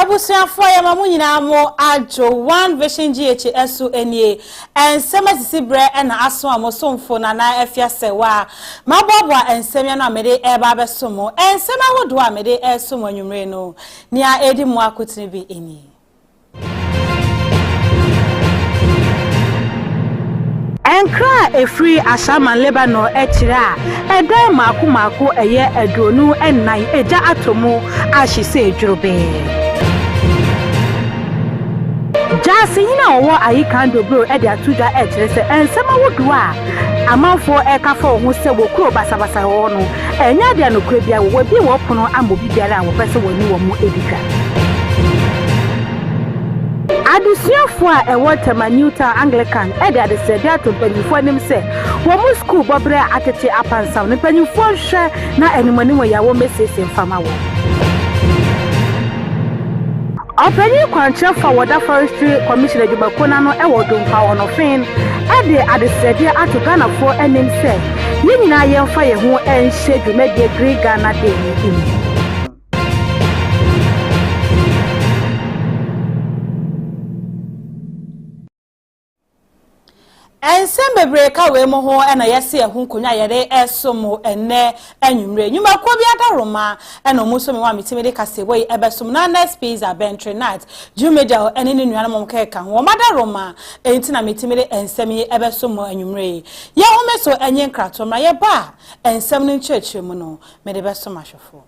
Abusuafo ya mamu nyina mo ajo one vision Z0NE ensema sisibre na aso amosomfo na na afiase wa mabobwa ensemya na mede eba besomo ensema hodo a mede esomo anwumre no nia edi mu akotini bi eni Enkra efri Ashaiman Lebanon etira edan maku eye edronu ennan eja atomu ahise ejrobe Jasi yina owo ayikan dobro e de atuda e kire se ensema wodu a amanfo e ka fo ho se wokuro basabasa ho no enya de anokure bia wo bi wo pono amobi biara a wo pese woni wo mu edika Adusiafo a ewo tema Newtown Anglican e de adesede atompanyifo anim se wo mu school bobre atete apansam ne panyifo hwe na enimanimu ya wo mesese mfama wo Openi kwanche forward forestry commissioner Jubakona no ewo dompa onofin e de adesede atogana fo enim se nyina yemfa ye ho enhye dwumade Great Ghana Day ni Ensembe breka we mo ho na yese ehun konya yere esomo enne anwumre nyuma ko bi adaroma ena mo so me wa metimede kase boy ebesom na next piece abentre night jumedia ene ne nuana mom keka ho madaroma enti na metimede ensem ye ebesomo anwumre ye ho meso enye nkrato ma ye ba ensem no nchechire mu no me de besom ahwefo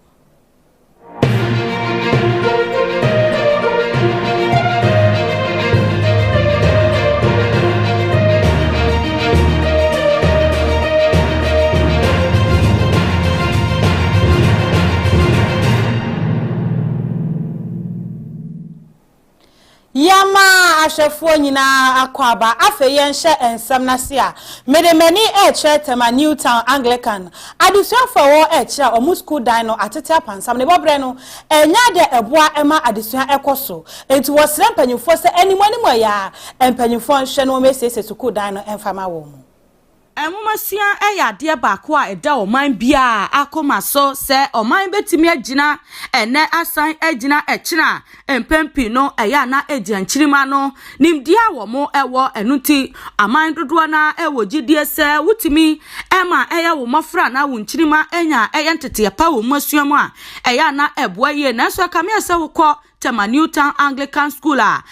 Yama ashefo nyina akwaba afeye nhye ensam nase a medemani tema Newtown Anglican adusuafo wo kira omu school dan no atete apansam ne bobre no enya de eboa ema adusua ekoso enti wo sere mpanyimfo se animanimu ya mpanyimfo nhye no mesese school dan no emfama wo mu Emumasia eyade baako a eda oman bia akoma so se oman betimi agina ene asan agina ekira empempi no eya na egianchirima no nimdia wo mo ewo enuti aman dodo na ewo gidie se wutimi ema eya wo mafra na wunchirima enya eyentete pa wo masuamu a eya na eboa ye na so kamia se wokọ tema Newtown Anglican School a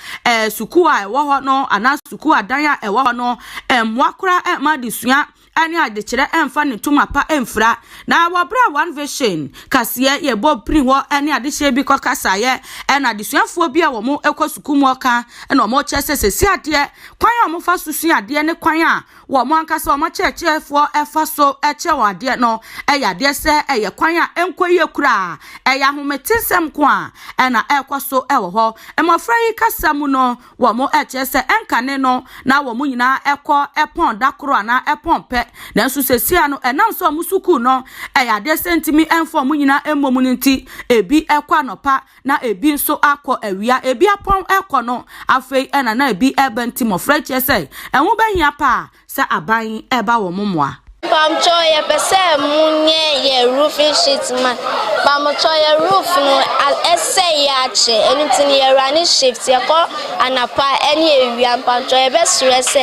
sukua ewo ho no ana sukua dan a ewo ho no emwakura emadisua ani adekire emfa ne tumapa emfra na wabra one vision kase ye bob pri ho ani adehye bi kokasa ye na adesuafo bi a wo mo ekosukumu oka na wo chese si ade kwan a wo fa susu ade ne kwan a wo mo ankasa wo ma chechefo efa so eche wo ade no eyade se eye kwan a enkoye kura eya hometensem ko a na ekoso ewo ho emofra yi kasa mu no wo mo echese enkane no na wo mo nyina ekọ epon dakoro na epon pe nanso sesia no enam so musuku no eyade sentimi enfo mu nyina emom nti ebi ekwa nopa na ebi nso akọ awia ebi apon ekọ no afei ena na ebi ebenti mofra chese enwo behia pa sa aban eba wo momoa Pamcho ye pese munye ye roofing sheet man. Pamcho ye roof no ese ya che anything ye running shift ye ko anapa any ewia pamcho ye be stress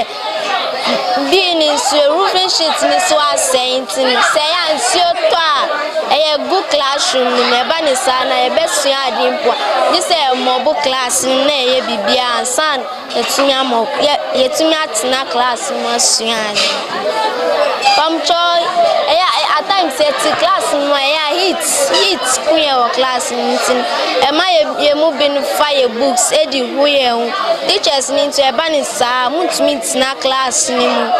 being in roofing sheet ni so asent ni say ansio to a ye good classroom ni me ba ni sana ye be sua adimpo this e mobo class na ye bibia ansan etunya mo ye tunya tina class mo sua at times it's class heat queen class e mo bin fire books edi huye teachers need to ban sa meet na class ni mu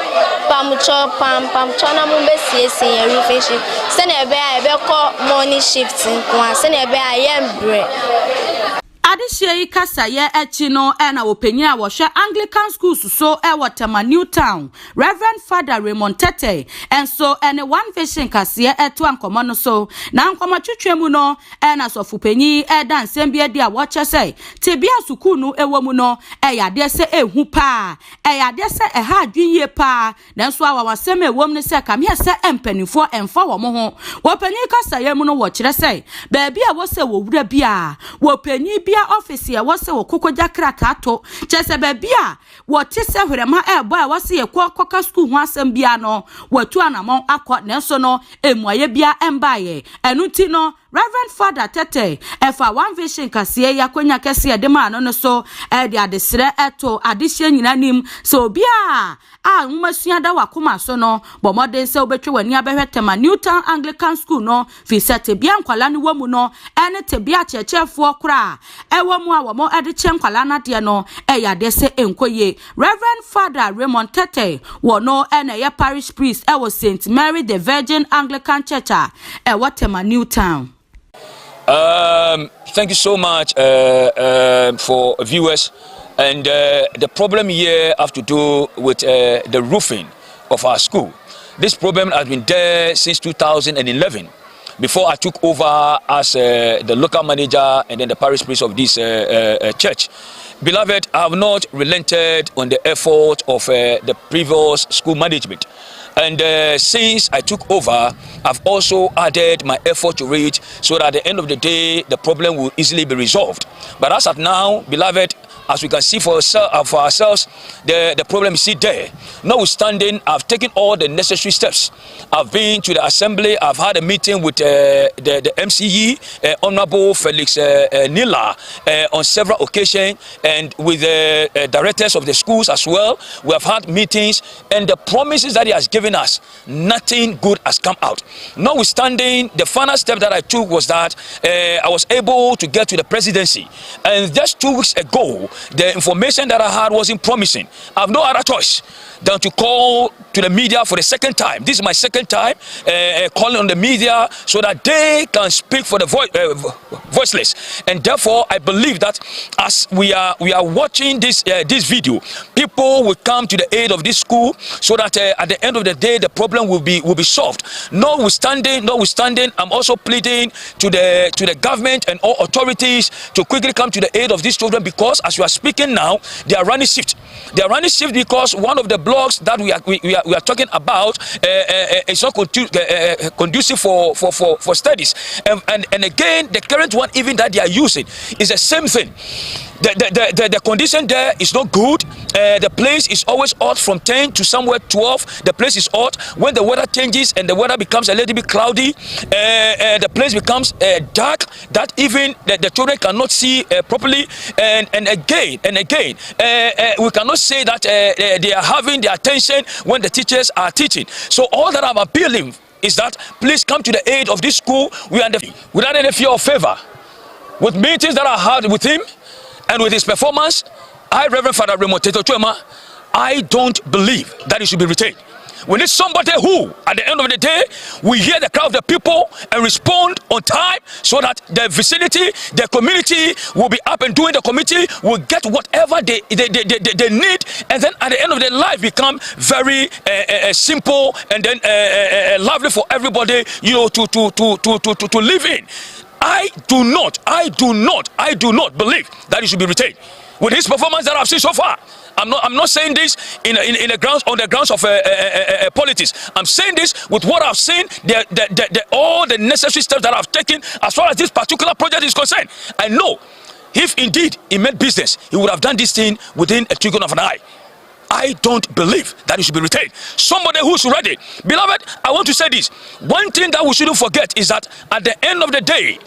pamcho na mo be sie roofing shift se na be call morning shift nko se na be ayembre Adishie kasa ye echi no na openyi a wo hwe Anglican schools so tema Newtown Reverend Father Raymond Tete enso ene one vision kase eto ankomo no so na ankomo twetwemu no na sofupenyi da nsem bia dia wo chese tebia suku no ewo mu no yade se ehu pa yade se ha adwinye pa nanso awawasem ewom ne se kam ye se empanifo emfa wo mo ho wo penyi kasa ye mu no wo kire se ba bia wo se wo wura bia wo penyi bia office ya wose wo kokoja kratato chese bebia wo tese hwerema ebo a wose ye koka school ho asem bia no watu anamon akọ nenso no emuaye bia embaye enuti no Reverend Father Tete efa one vision kase ya kwanya kase ya dema no so de adesre eto adehye nyina nim so bia a nmasua da wakoma so no bomoden se obetwe wani abehwetema Newtown Anglican School no fi sete bia nkwala ne wamu no ene te bia chechefo kra ewamu a womo ede che nkwala na de no eya de se enkoye Reverend Father Raymond Tete wono ene ye parish priest ewo St Mary the Virgin Anglican Church ewotema Newtown. Thank you so much for viewers. And the problem here have to do with the roofing of our school. This problem has been there since 2011. Before I took over as the local manager and then the parish priest of this church. Beloved, I have not relented on the effort of the previous school management. And since I took over, I've also added my effort to it so that at the end of the day, the problem will easily be resolved. But as of now, beloved, as we can see for ourselves, the problem is still there. Notwithstanding, I've taken all the necessary steps. I've been to the assembly. I've had a meeting with the MCE, Honorable Felix Nila, on several occasions, and with the directors of the schools as well. We have had meetings, and the promises that he has given us, nothing good has come out. Notwithstanding, the final step that I took was that I was able to get to the presidency, and just 2 weeks ago, the information that I had wasn't promising. I have no other choice than to call to the media for the second time. This is my second time calling on the media so that they can speak for the voiceless. And therefore, I believe that as we are watching this video, people will come to the aid of this school so that at the end of the day, the problem will be solved. Notwithstanding, I'm also pleading to the government and all authorities to quickly come to the aid of these children, because as we are speaking now, they are running shift. They are running shift because one of the blocks that we are talking about is not conducive for studies. And again, the current one even that they are using is the same thing. The condition there is not good. The place is always hot from 10 to somewhere 12. The place is hot. When the weather changes and the weather becomes a little bit cloudy, the place becomes dark, that even the children cannot see properly. And again, we cannot say that they are having the attention when the teachers are teaching. So all that I'm appealing is that please come to the aid of this school. We are without any fear or favor. With meetings that I had with him and with his performance, Reverend Father Raymond I don't believe that he should be retained. We need somebody who, at the end of the day, will hear the cry of the people and respond on time so that the vicinity, the community will be up and doing. The committee will get whatever they need, and then at the end of their life become very simple and then lovely for everybody, to live in. I do not believe that he should be retained. With his performance that I've seen so far, I'm not saying this on the grounds of politics. I'm saying this with what I've seen, all the necessary steps that I've taken as far as this particular project is concerned. I know if indeed he meant business, he would have done this thing within a twinkling of an eye. I don't believe that he should be retained. Somebody who's ready. Beloved, I want to say this. One thing that we shouldn't forget is that at the end of the day,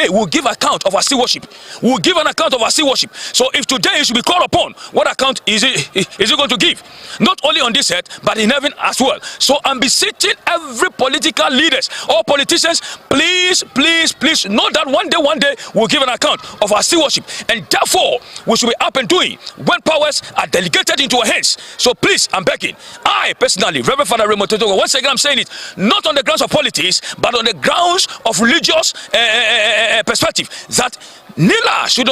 we'll give account of our sea worship. We'll give an account of our sea worship. So if today it should be called upon, what account is it going to give? Not only on this earth, but in heaven as well. So I'm beseeching every political leaders, all politicians, please know that one day we'll give an account of our sea worship. And therefore, we should be up and doing when powers are delegated into our hands. So please, I'm begging. I personally, Reverend Father Raymond, once again I'm saying it, not on the grounds of politics, but on the grounds of religious perspective, that Nila should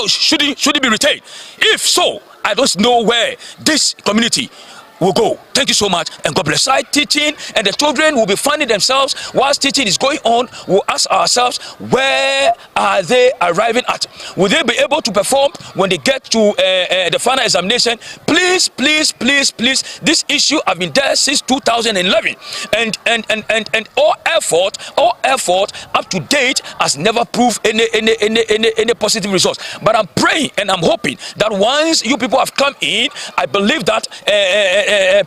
be retained. If so, I don't know where this community will go. Thank you so much, and God bless. Side teaching, and the children will be finding themselves whilst teaching is going on. We'll ask ourselves, where are they arriving at? Will they be able to perform when they get to the final examination? Please, please, please, please. This issue has been there since 2011, and all effort up to date has never proved any positive results. But I'm praying and I'm hoping that once you people have come in, I believe that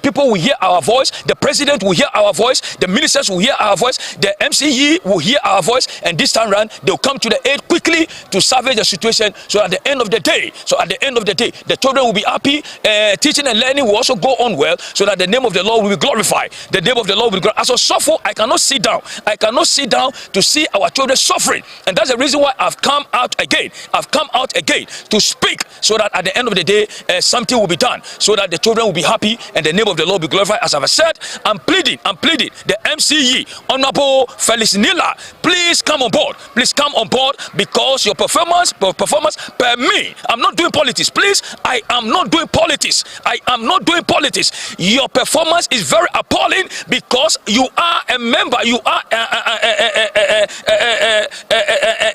people will hear our voice, the president will hear our voice, the ministers will hear our voice, the MCE will hear our voice, and this time around they'll come to the aid quickly to salvage the situation. So at the end of the day, the children will be happy. Teaching and learning will also go on well, so that the name of the Lord will be glorified. The name of the Lord will be glorified. As a suffer, I cannot sit down. I cannot sit down to see our children suffering, and that's the reason why I've come out again. I've come out again to speak, so that at the end of the day, something will be done, so that the children will be happy and the name of the Lord will be glorified. As I've said, I'm pleading. The MCE, Honorable Felix Nila, please come on board. Please come on board, because your performance per me. I'm not doing politics. Please, I am not doing politics. I am not doing politics. Your performance is very appalling, because you are a member. You are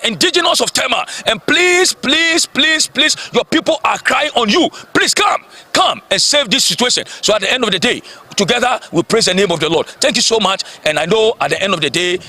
indigenous of Tema, and please, your people are crying on you. Please come and save this situation. So at the end of the day, together we praise the name of the Lord. Thank you so much, and I know at the end of the day,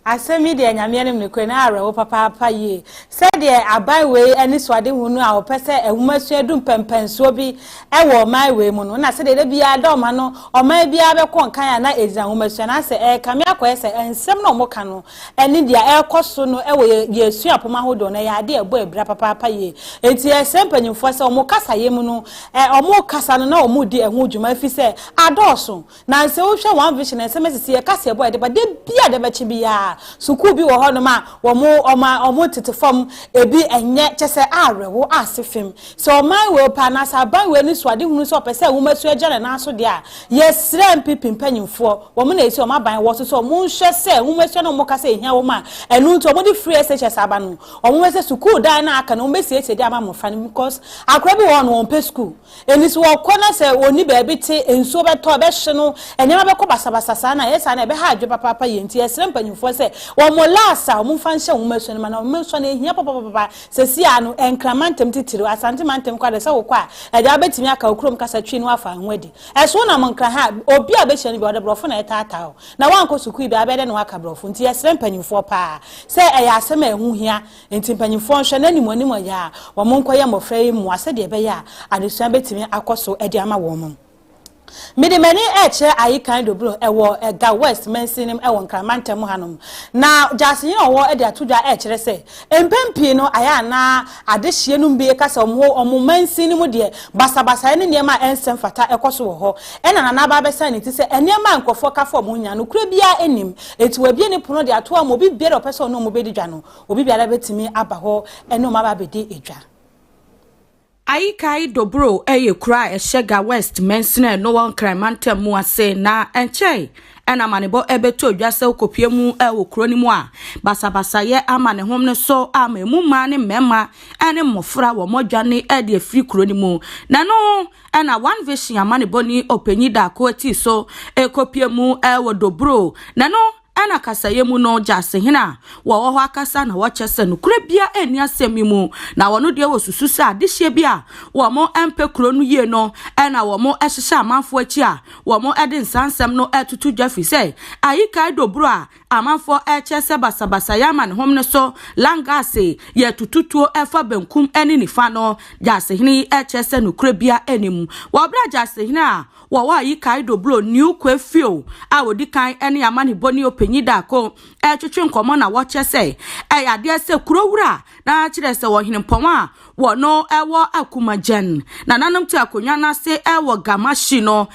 asemi de nyame ne kwe na arewo papa ye said de abai we ani swade hunu a opese ehuma dum pempenso bi ewo mai we mu no na said de bia da oma no oma bia be kon kan na ezan huma na se kame akoyese ensem na omoka no eni dia ekoso no ewo yesu apoma hodo na ya de ebo ebra papa ye enti esem panyimfo se omokasa ye mu no omokasa no na omudi ehu djuma fi se adoso na se wo hwe one vision SMS ye kasa ebo de ba de bia de ba chi bia suku bi wo ho no ma omo tetefom ebi enye chese arewo asefem so man we pa na sa ban we ni swade hunu so pese wumasu agya na so de a yesre mpipi mpanyimfo wo mo na esi o ma ban wo so mo nhwe se wumasu na mo ka se ehia wo ma enu nto mo di free SHS aba no o mo se suku dan na aka no mo besi ese de ama mo fa because akra bi wo no won pe school eni so wo kona se oni ba bi te enso be to be hye no enyama be ko basabasa sa na yesa na be ha adwo papa yenti yesre mpanyimfo se wamolasa omunfansha wumeso ne mana omunso ne hia papa sesia no enkramantem titiri asante mantem kwade se wo kwa ede abetimi aka okrom kasa twi no afa anwadi eso na monkra ha obi abehye ne bi ode brofo na etata na wanko suku bi abede ne waka brofo nti yesre mpanyimfo pa se eya asem ehu hia nti mpanyimfo nhwe na nimonimu ya wamonko ye mofra yi mu ase de be ya adesuan betimi akoso ede ama wo mu Midimeni eche ayi kind of blue ewo ga west mensinim ewo nkramantem hanom na jase yin owo ede atodwa echere se empempi no aya na adehie no mbe kasa omo mensinim de basabasa ne niema ensem fata ekoso wo ho ena na ba besa ne ti se eniema nkofo kafo mo nya no kura bia enim eti wa bia ne pono de ato am obi bia de opese no mo bedi dwa no obi bia da betimi aba ho eno ma ba bedi edwa Aikai dobro eye kura eshega west mensine no one crimante mu ase na enche ena manebo ebeto dwase okopie mu ewo kuro ni mu a basabasa ye amane hom ne so ama emu ma ne mema ene mofra wo modwane e de afiri kuro ni mu na no ena one vision amane boni openyi da ko ati so ekopie mu ewo dobro na no ana kasa yemu no jase hina wo ho akasa na wo chese no kura bia eni asemi mu na wono de wo susu sa adehye bia wo mo empe kuro no ye no na wo mo ehyehyɛ amanfo achi a wo mo ede nsansem no etutu dwafi se ayikai dobro a amanfo echese basabasa yama ne hom ne so langase ye tututuo efa benkum eni nifa no jase hini echese no kura bia enimu wo bra jase hina wo ayikai dobro new kwefio a wodi kan eni amane boni openyi da ko twetwe nkomo na wo chese yade se kurowura na kire se wo hene mpom a wo no ewo akumagen na nanom ti akonwa na se ewo gamashi no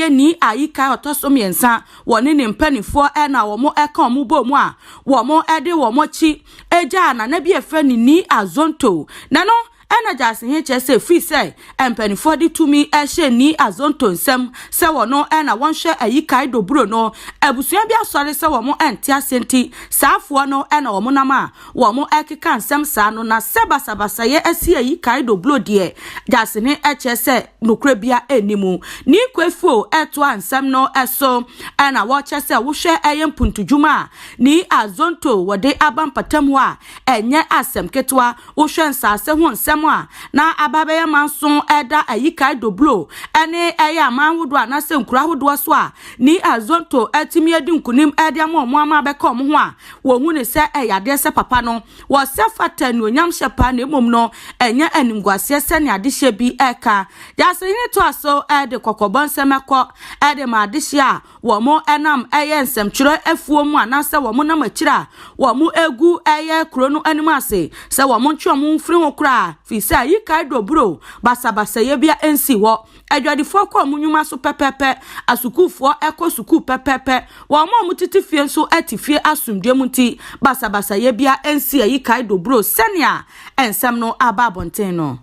ni ayika otoso miensa wo ne mpanifo na wo mo eka mo bo mu a wo mo ede wo mo chi eja na na bi efe ni azonto na no ena jase he che se free say empanifo di tumi ehye ni azonto nsem se wono ena wonhwe ayikai doburo no abusua bi asore se wo mo ente asenti saafo no ena wo mo nama wo mo ekeka nsem saa no na sebasabasa ye asi ayikai doburo de jase ne eche se nokra bia enimu ni kwefo eto ansem no eso ena wo che se wo hwe eyempuntujuma ni azonto wode abampatam a enye asem ketwa wo hwe nsase ho nsem a na ababe manso eda ayikai doburo ene eya manwodo anase nkura hodo so a ni azonto atimi edi nkunim ede amomo amabeka omo ho a wo hu ne se eyade se papa no wo se fata ni onyam hyepa na emom no enye animguase se ne adehye bi eka ya se ni to aso ede kokobon semeko ede ma adehye a wo mo enam eye nsemkyiro afuo mu anase wo mo nam akira wo mo egu eye kuro no anim ase se wo mo ntwe mo mfiri ho kura fi se ayikai doburo basabasa ye bia ensi wo adwadifo kwa munyuma so pepepe asukufo eko suku pepepe wo mo mutiti fie so atifie asumdwe muti basabasa ye bia ensi ayikai doburo senia ensem no ababonten no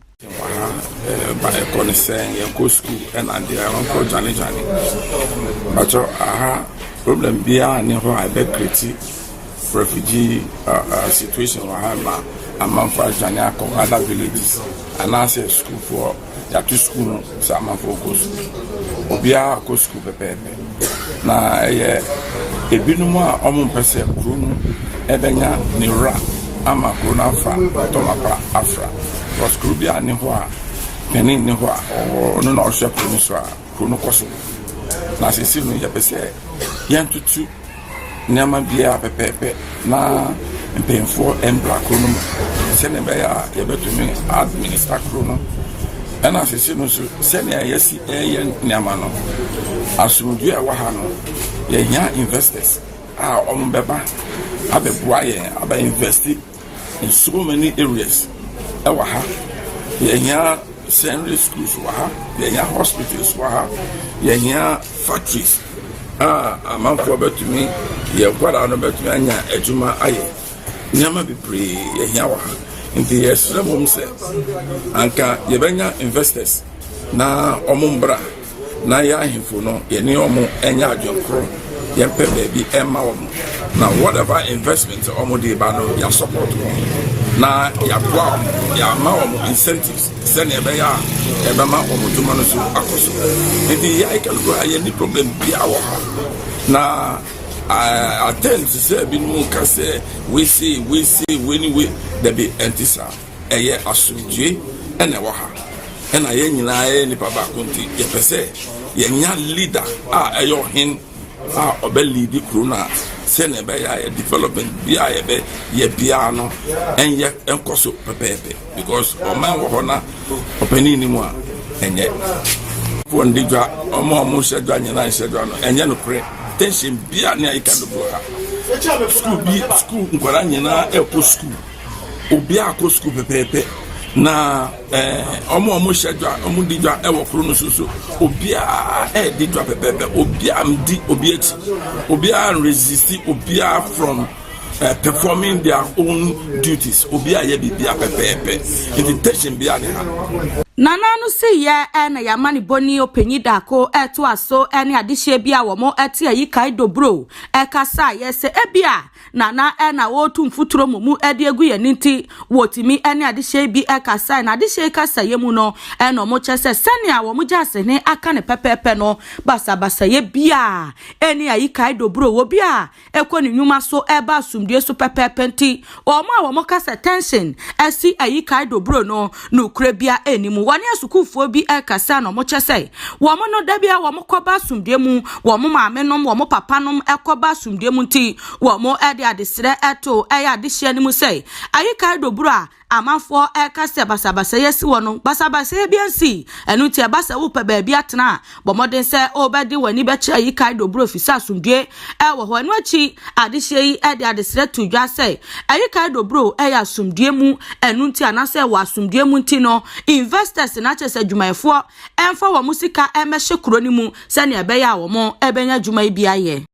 by concern your co school and the uncle Johnny. But problem be any who I be create refugee situation or a man for Johnny other villages and I say school for ya to school so man for go school. Obia co school pepe. Na ebinum a omo pese kru no ebenya ni ra ama kru na fa to mapa afra. Was Krubia ni hoa, penny ni hoa, or no, no, shop in Israel, Chronocoso. Nassinu Yapese, Yan to two, Nama Bia Pepe, na, and paying for and black chrono, sending by able to me administer chrono. And Nassinu send a yes, a Namano. As soon as you are Wahano, ye young investors are on Beba, Abe Boye, Abe invested in so many areas. Waha, yenya secondary schools waha, yenya hospitals waha, yenya factories. A man for to me, ye quite on about me anya ejuma aye. Nyama be pre yenya waha. In the years, some say, Anka yebenya investors na omumbra na ya hinfuno yeni omu enya jonkro yempe baby emma omu. Now whatever investment omu di bano ya support na ya kwa ya ma incentives send ebeya ebema omutuma no so akoso enti ya ikalu aye ni problem bia wo na attend to say bi mu ka say we see we there be entisa eye asujue ene wo ha ena ye nyina ye ni baba konti ye pese ye nya leader eyo hin obel lead krona sene be ya development bia ye bia no enye enkoso pepepe because o man wo na opani ni mu a enye for ndidwa omo shedwa nyina shedwa no enye no pre tension bia na ikado bro ha school nkwara nyina epo school obi akọ school pepepe na omo shedwa omo didwa ewo kro no so obi a didwa pepepe obi amdi obi eti obi a resist obi a from performing their own duties obi a ye bibia pepepe invitation bia ne ha Nana no se ye na ya mani boni openyi dako eto aso ene adehye bia wo mo ete ayikai dobro kasa ye se ebia nana na wo tumfuturo mu ede egu ye ninti wotimi ene adehye bi kasa na adehye kasa ye mu no no mo chese senia wo mo jase ne aka ne pepepe no basa ye bia ene ayikai dobro wo bia ekoni nyuma so eba sumdie so pepepe nti wo mo kasa tension esi ayikai dobro no nukure bia enimu wani asukufo bi kasa no mo chese wo mo no da bia wo mo koba sumdie mu wo mo maame nom wo mo papa nom ekoba sumdie mu nti wo mo ede adesere eto eya adehye ni mu sei ayikai dobro a amanfo kase basabasa yesi wono basabasa bia nsi enu ti basa wo pe ba bia tena bomoden se obedi wani be kira ayikai dobro fisa sumdie wo ho enu achi adehye yi ede adesere to dwa sei ayikai dobro eya sumdie mu enu ti anase wa sumdie mu nti no investors na chese adwumayefo emfa wo musika emehye kuro ni mu se ne ebe ya wo mo ebenya adwumai bia ye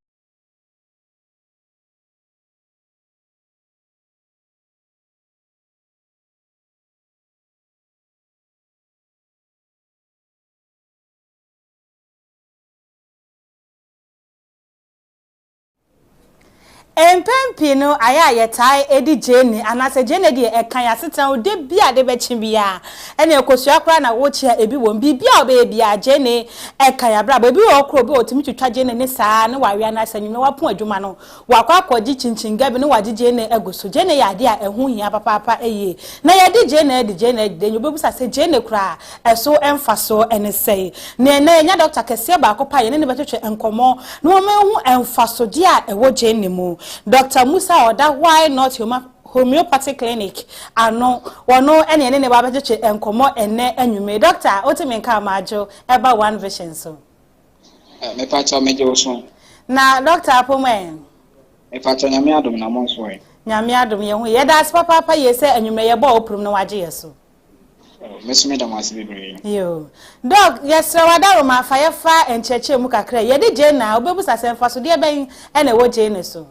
Empempi no aya yetai edi jene anase jene de ekan yasetan de bia de bechi bia ene ekosua kra na wo chia ebi won bibia obe bia jene ekan ya bra bi okro bi otimi twitwa jene ne saa ne wawe na sanyi no wapon adwuma no wakwa akwaji chinchinga bi ne waji jene egoso jene ya de a ehu hia papa eye na ya de jene de nyobebusa se jene kra eso emfaso ene sei ne nya doctor kese ba akopa ye ne betwetwe enkomo no me hu emfaso de a ewo jene mu Dr. Musa Oda, why not homeopathic clinic? Ano, wano ene ne ba beche enkomo ene enyume. Doctor, otime nka majo eba one vision so. Me pacha meje oso. Na doctor apomen. Me pacha nyame adom na monso e. Nyame adom ye hu. Ye da papa ye se enyume ye ba oprum na waje yeso. Mesome da mase bebre. Yo. Doc, yes wada ma fa ye fa encheche mu kakra. Ye de je na obebusa semfa so de ben ene wo je ne so.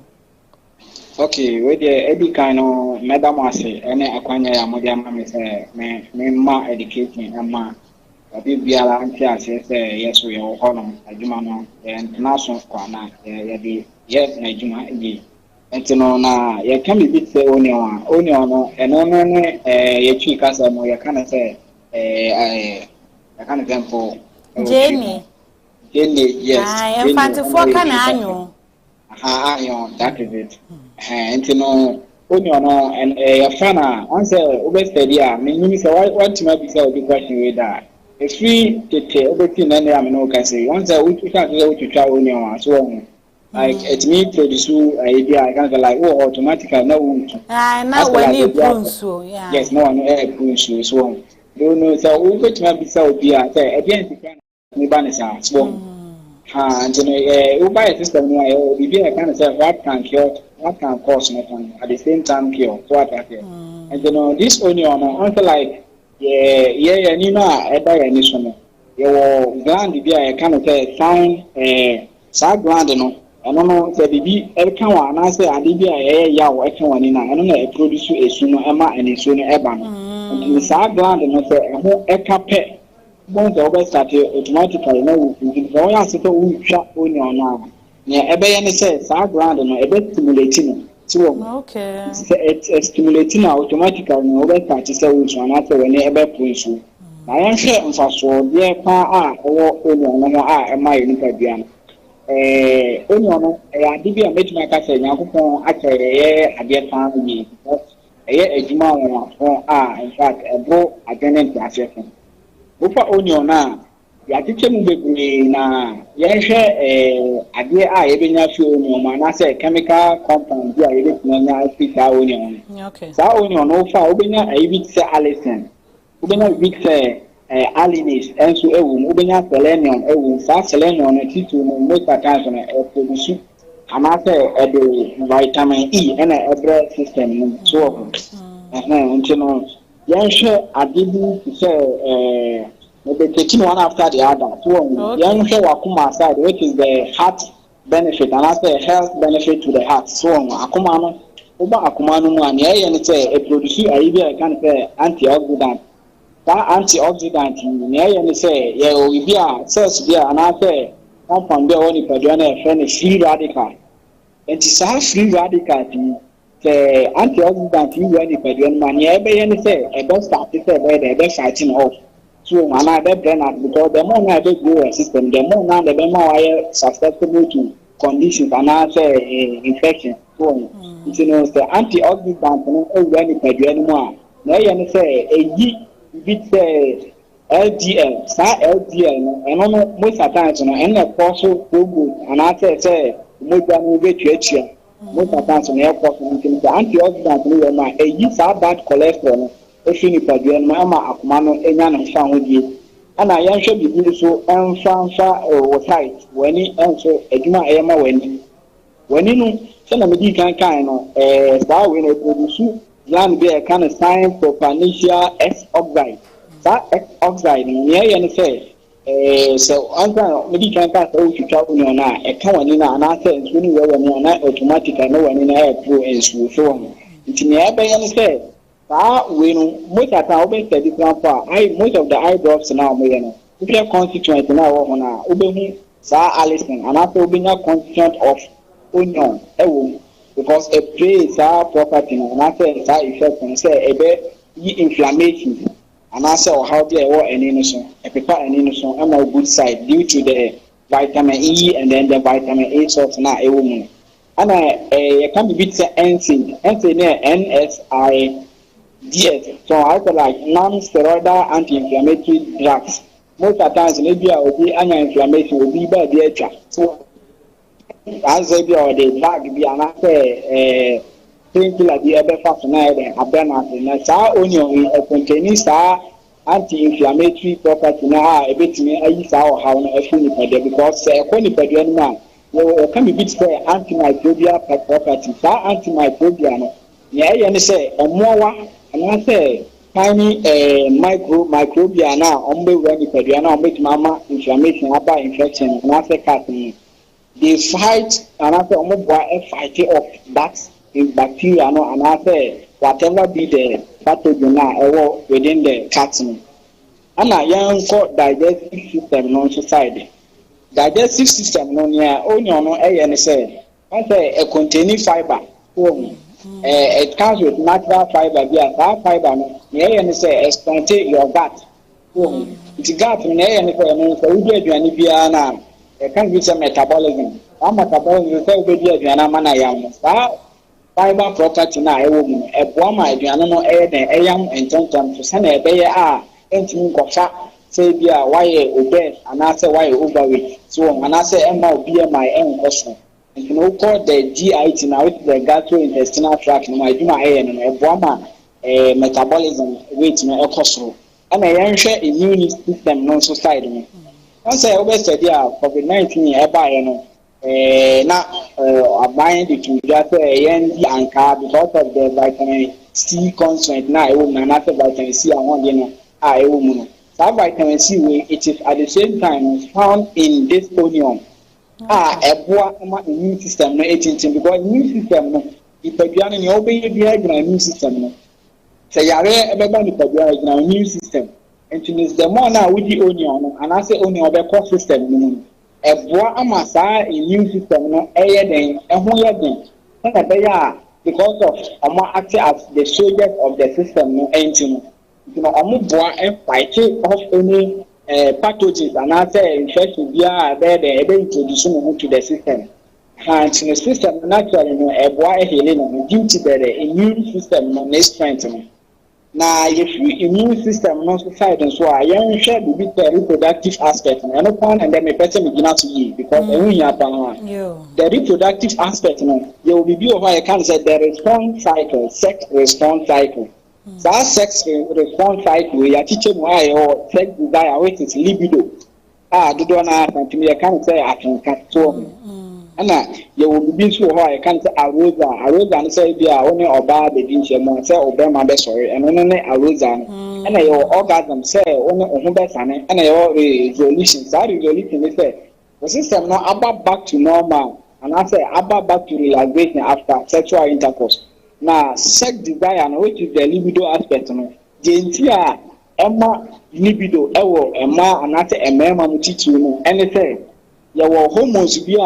Okay, we dey edi kan no madam ase ene akwanya ya mo dia ma me se me ma education ama abi biara anti ase se yeso ye ho no adwuma no international kwana ye di ye na adwuma edi entino na ye kan bi se onion no eno no ne ye twi kasa mo ye kan se ye kan tempo Jenny yes ah infant for kan anyo ayo that is it enti no onyo no ya fana onse obe study a me nyimi se what ma bi se obi question we da if free tete obeti na na me no ka say onse utwa onyo a so like it me produce idea I can like automatically na untu na wani prunso yeah yes no one prunso so no no so obeti ma bi se obi a say e bien tika ni ba ne sa so and you buy a system where you be a kind of say what can cure, what can cause nothing at the same time cure. So what here. And this onion until like you know I buy a nation. Your gland be a kind of say fine side gland no. I don't know say the every kind one I say I did be a yaw I can one in I don't know produce a sooner Emma and a sooner Eban. And the side gland no say a whole eka once the over start automatically no if you want to do shop onion now yeah ebe ya say side ground no ebe stimulating so okay it's stimulating automatically no over start say we so na say when ebe push na ya share mfaso de pa a owo onion no a e mai ni pa bia onion no ya de bia metima ka say yakopon akere ye ade pa ni eye ejuma won a in fact ebo agenen ti afefe Ufa onion na ya tiche mu bebre na ya hwe ade a yebenya fi onion ma na say chemical compound bi a yebenya fi sa onion okay sa onion no fa obenya ayi say allicin obenya bi say alinase enso ewu obenya selenium ewu sa selenium na titu no metatanso na produce ama say the vitamin E na every system so no yan hwe adibu say they taking one after the other so yan hwe wakuma side which is the heart benefit and also health benefit to the heart so akuma no oba akuma no mu an ye say e produce ayi bi kan say antioxidant ne ye say ye o bi a cells bi a na say compound bi woni padua na e friend free radical and this free radical the antioxidant you when if you man ye be yen say e don start say be fighting off so mana be brain out because the more na be grow system the more na the more why susceptible to conditions and say infection so you know the antioxidant no e when if you no na yen say e bit say LDL LDL no eno no most of times no en na cause so good and say mo gba no be twetwe most of times on airport the antioxidant no ma e yi sa bad cholesterol no e fi ni padua no ma akoma no enya no fa hodie ana ya hwe bibi so enfa o site wani enso adwuma e ma wani no se na medi kan no sa we no produce land be e kan sign propanacea X oxide sa X oxide ni ye ne say so anga medical card o twitwa onion na e ka wani na na say nsu ni we wani na automatically no wani na e pro ensu so ntini e be yan say ba we no most of time obe study plan for most of the eye drops now mo ye no if constituent na wo na obe hu sa allicin and after obe nya constituent of onion e wo because a place property and I say that effect and say a bit inflammation and I say how they are any innocent a paper and innocent on a good side due to the vitamin E and then the vitamin A source now a woman and I can be bit NSID NSIDs so I feel like non-steroidal anti-inflammatory drugs most of the times maybe I will be anti-inflammation will be bad so as a be or the drug be another painkiller the other fast night and abandon sa onion containing anti-inflammatory property now a bit me I use our how no because man can be bit say antimicrobial property antimicrobial yeah you say more and I say tiny microbial now on the when now make mama inflammation about infection and I say they fight and after fight off that bacteria and after whatever be the pathogen now within the cat. And a young digestive system non society. Digestive system non ya only on and say a containing fiber. It comes with natural fiber. That fiber no and say expand your gut. It's gut and so we get any piano. Can be some metabolism. Metabolism is baby aduana mana yam. Fiber property na a woman. A woman aduana no a yam and tonton to send a bay entering kofa say be a why obese and I say why overweight. So and I say Emma BMI and question. And you know call the GIT now with the gastrointestinal tract no I do my and a woman metabolism weight no a cost. And a young share immune system non society. Once I always said, COVID-19, buying the two just and car because of the vitamin C content now, and after vitamin C, I want a woman. That vitamin C, it is at the same time found in this onion. A boy, immune system, no 18 because immune system, if you are in your immune system, say, you are a immune system. And to miss the more now with the onion, and I say onion of the system. A boy amasa immune system, no air than a whole because of more active as the soldiers of the system, no engine. You know, a more and fighting off any pathogens, and I say infection via there, they introducing to the system. And to the system, naturally, a boy healing due to the immune system, no strength. Now, if you immune system non society and so I am share the reproductive aspect and and then a person begin to you because the reproductive aspect there will be over I can say the response cycle, sex response cycle. That sex response cycle we are teaching why or sex desire which is libido. Do not to me I can't say I can cut so and you will be so high. I can't say Arosa and say be only about the dinner, say Obama sorry, and only Arosa and your orgasm say only Obama and your resolutions. That resolution is the system now about back to normal, and I say about back to relaxation after sexual intercourse. Now, sex desire, which is the libido aspect, the Emma libido, Emma, and I say a man, anything. Your hormones be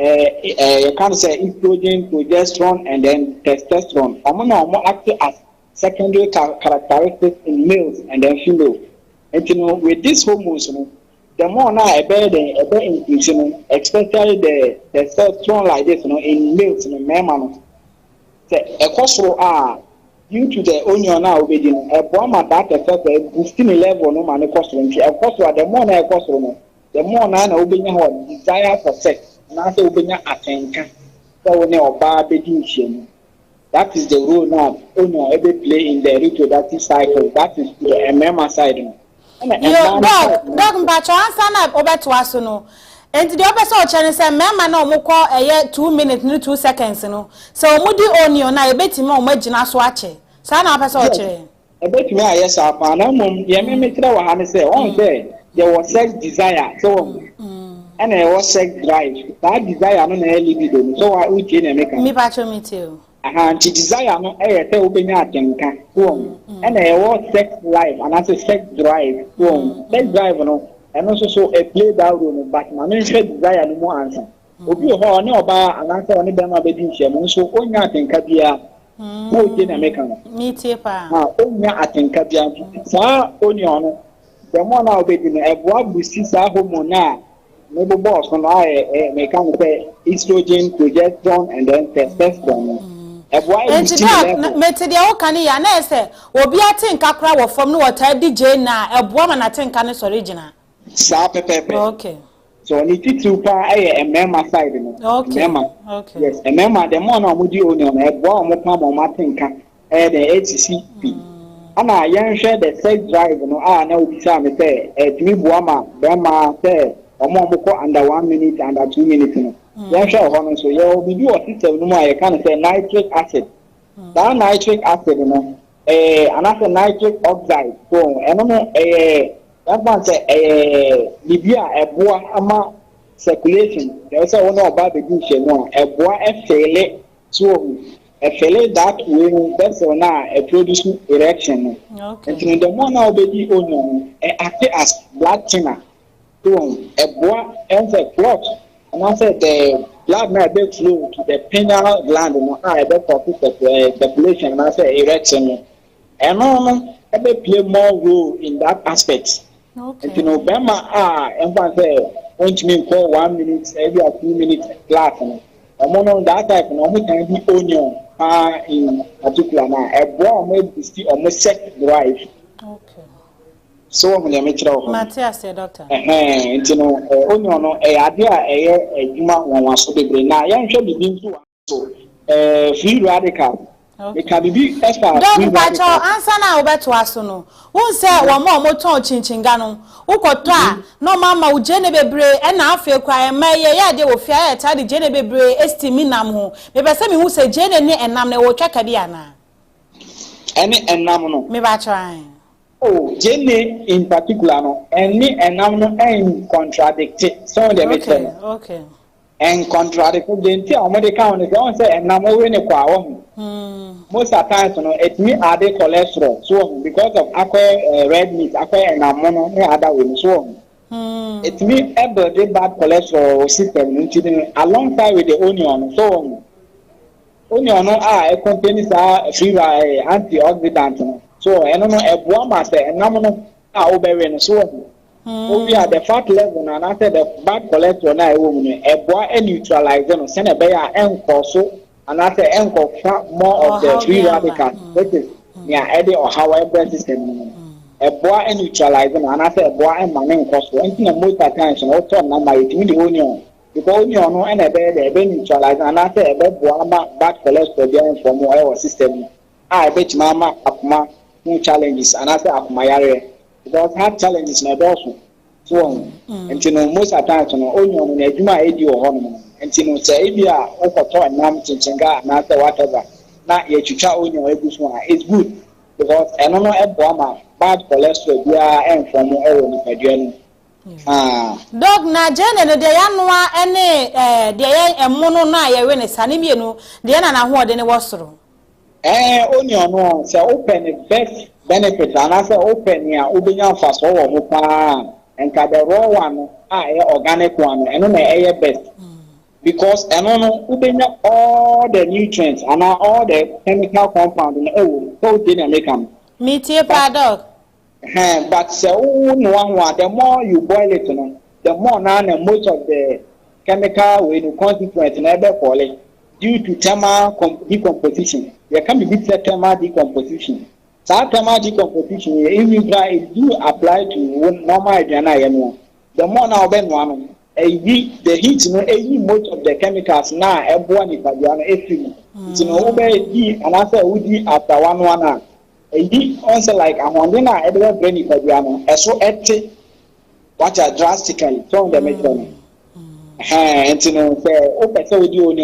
you can say estrogen, progesterone, and then testosterone. Hormonal active as secondary characteristics in males and then females. And you know, with these hormones, the more now a better increase, especially the testosterone like this, in males and men. A coastal are due to the onion now within a bomb that affect a boosting level no man coastal. A coastal, the more a coastal, the more now obeying desire for sex. That is the role now. Every play in the reproductive cycle. That is the MMA side. Dog, but answer up over to us, no. And the other sort channel say, Mamma no more call a year 2 minutes, no 2 seconds, no. So, Moody onion, I bet him more Majina Swatche. Son of a sort. I bet me, yes, upon a moment, Yammy Trawa, say, one day there was sex desire. So, and I was sex drive. That desire no libido. So I would make me patcho me too. And to desire no air open at and I was sex life and I say sex drive. Sex drive no and also so a play down room but my main desire no more answer. obi ho ne oba ananse one be ma be di nhye so onya atenka bia mo je na meka no mi tie pa onya atenka bia sa onion no the more na obedi no eboa busi sa hormone na me bo boss no meka no say estrogen, progesterone and then testosterone eboa busi na meti dia wo kan ya na ese obi atenka kra wo fam no wota DJ na eboa ma na atenka ne original sa pepepe okay so ni titu pa emema side no emema okay yes emema the more na omudi onion eboa omo pa mo matenka the HCP ana yenhwe the sex drive no na obi sa me say timi boama be ma say omo ko under 1 minute under 2 minutes no yenhwe ho no so ye obi bi o system no ma ye kan say nitric acid that nitric acid no another nitric oxide so eno no that man say libya eboa ama circulation there say one oba be di she no eboa efele so efele that way that's now produce erection okay and the more now be onion act as blood thinner so eboa and the clot and I said the blood now be flow to the pineal gland no be for circulation and I say erection and no be play more role in that aspect. Okay. And Bema and one say, want me for 1 minute, every 2 minutes class. And on that type, no we can be onion in particular now. A boy made this almost sex drive. Okay. So I'm going to make it Matthias, doctor. And onion, idea, human one was so big. Now, I should be being free radical. Okay. It can be extra. Don't patch answer now beto aso no. Won say wo ma mo ton chinchinga no. Ukoto a no mama wo je ne bebre e na afa kwa e maye ya de wo fia e ta de je ne bebre estimi nam ho. Me be se me hu se je ne enam na wo twaka bi ana. Any enam no. Me ba try. Oh, je ne in particular no. Any enam no en contradict. So they make sense. Okay. And contradict the entire American on the say enam we ne kwa wo. Most of the times, it may add cholesterol. So, because of red meat, and mono, other way. So, it may add the bad cholesterol system alongside with the onion. So, onion contains free antioxidant. So, I don't know a woman say, and no obey. So, we are the fat level, and after the bad cholesterol, a boy and neutralizer, send a bear and also. And after more of the free radicals, which is near Eddie or however system. A boy and neutralizing, and after a boy and my name cost anything most attention, also number it the onion. Because onion no and a bed, neutralizing, and after a bed, bad cholesterol from our system. I bet mama up my challenges, and after up my area. Because hard challenges, my also. So, and most attention, onion and a Juma Eddie or hormone. And say, if you are over and nam chinchinga, matter whatever, not yet you try on your it's good because I don't know a bomber, bad cholesterol, we are and from Dog na jene de yanwa ene de yan mono na ye we ne sane mienu de na na ho de ne wosoro onion no say open the best benefit and I say open ya ubenya fast wo mo pa enka the raw one organic one eno na best. Because ubenya all the nutrients and all the chemical compounds in the so didn't make them. Me tea product. But the more you boil it, the more now most of the chemical will constituent in every quality due to thermal decomposition. There can be thermal decomposition. So thermal decomposition, if you try, it do apply to normal hygiene. The more now one. The heat, most of the chemicals now, everyone is everything. And after we after one, also like a Hondina, everyone brain is so empty, what are drastically from the metron. And open so do in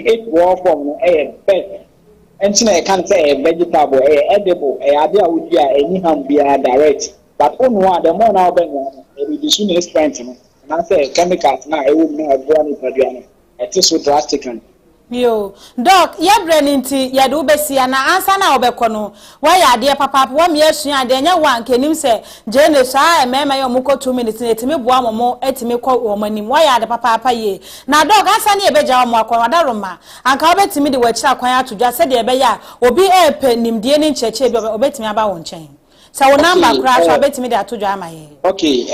8 war form, best. And I can't say a vegetable, edible, idea would be anyhow be direct. But on one, the more now, it is soon strength. And I say chemicals now, I would know a brand new. It is so drastic. Yo, doc, ye breninti ye do besia na ansa na obekọ no. Wa ya de papa wa me asua de nya wan kenim se jene sa emema ye omukọ 2 minutes na etimi boa momo etimi kọ wo manim. Wa ya de papa ye. Na doc ansa na ye beja wo akọ wadaroma. Anka obetimi de wachira kwan atodwa se de ebe ya obi epe nimdie ni ncheche bi obetimi aba wo nchen. So we number crash obetimi de atodwa amaye. Okay,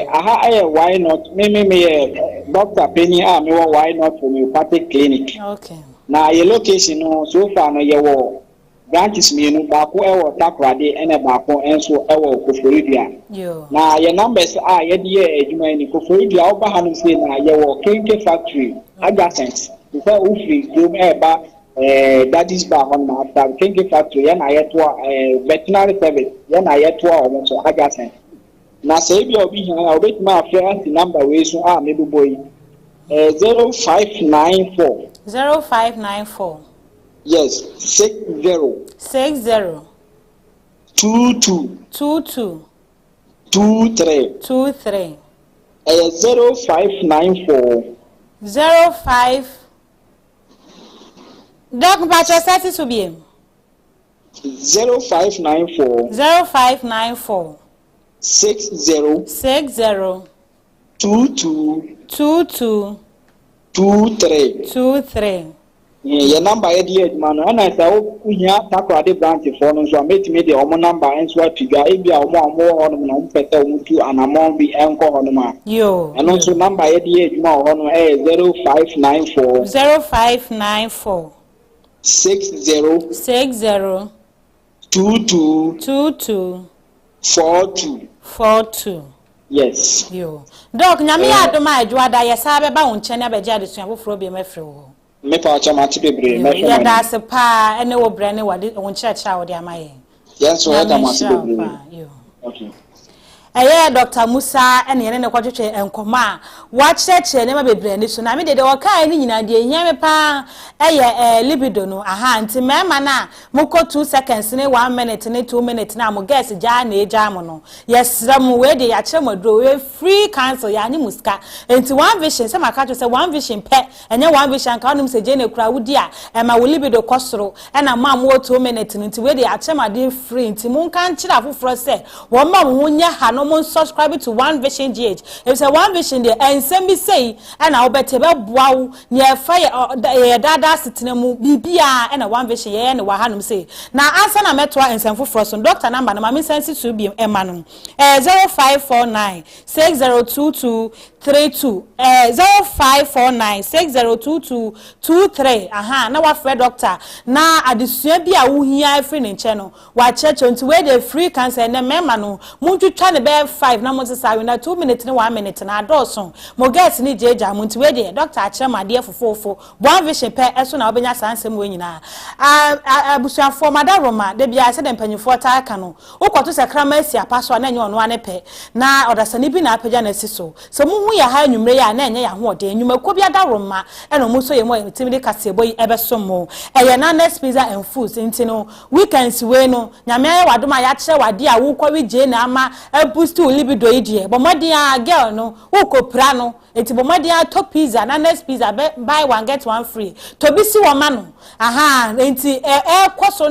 aha why not me Dr. Penny me why not homeopathic clinic. Okay. Na your location no so far no ye wo branches me no ba ko e wo Takrade ene ba ko enso e wo Koforidua. Yo. Na your numbers ye de adwuma ni Koforidua oba hanum say na ye wo Kenke factory adjacent. Before ufri do me ba daddy's bar on my after Kenke factory na ye to veterinary service na ye to o so adjacent. Na say bi obi here na obet ma afia number we so maybe boy 0594 0594 yes 60 22 23 0594 05 Doc Pacha Sati Subiem 0594 60 22 23 your number here man and I say here Takrade branch for no so make me the omo number and so to ga e bia omo hono no mpeta omo tu anamon bi enko hono ma yo and also number here ma hono 0594 60 22 42 yes yo doc nyame adoma adwada ye sabe ba won chene abeje adesua foforo bi mafre wo me pa cha mati bebre me ya da se pa ene wo brane wade won chira wo de amaye yes so da mati bebre yo okay Dr. Musa ene ne kwatwetwe enkoma wa cheche ne ma bebre ni so na me de wo kai ni nyina de hia me pa libido no aha nti mema na muko 2 seconds ne 1 minute ne 2 minutes na mo guess ja na eja mo no yesram we de ya kire modro we free cancel ya ni muska nti one vision se maka to se one vision pe enye one vision ka onum se je ne kura wudi a ma wo libido kosoro na ma mo 2 minutes nti we de ya kire ma de free nti mun kan kire afoforo se wo ma wo nya ha no subscribe to One Vision GH. If say One Vision there and send me say and I obete be boawu near fire dada sitinemu bibia and One Vision ye and wahanum say. Now answer na metwa and send for frozen doctor number na mami sense to be emanu 0549 6022 32 0549 6022 23 aha na wa free doctor na adesua bi a wo hia free ne channel wa church nti we dey free cancer na mema no muntwitwa ne be 5 na mo sesa we na 2 minutes ne 1 minute na adoso mo get ni jeja mo nti we dey doctor akere ma de fofofo One Vision pe eso na obenya sansem we nyina abusuafo madaroma de bia se de mpanyifo ta aka no ukoto sakrama esi apaso na enye ono ane pe na odasani bi na apagya na siso so mu ya ha nwumre ya na enye ya ho ode nwumako bia daroma eno mu so ye mo timide kasebo yi ebeso mo eye na next pizza and foods ntino weekends we no nyame ya wadoma ya kire wade a wo kwa wije na ama boost libido idie bomodi a girl no wo kopra no enti bomodi a top pizza na next pizza buy one get one free to bi si wo ma no aha enti ekoso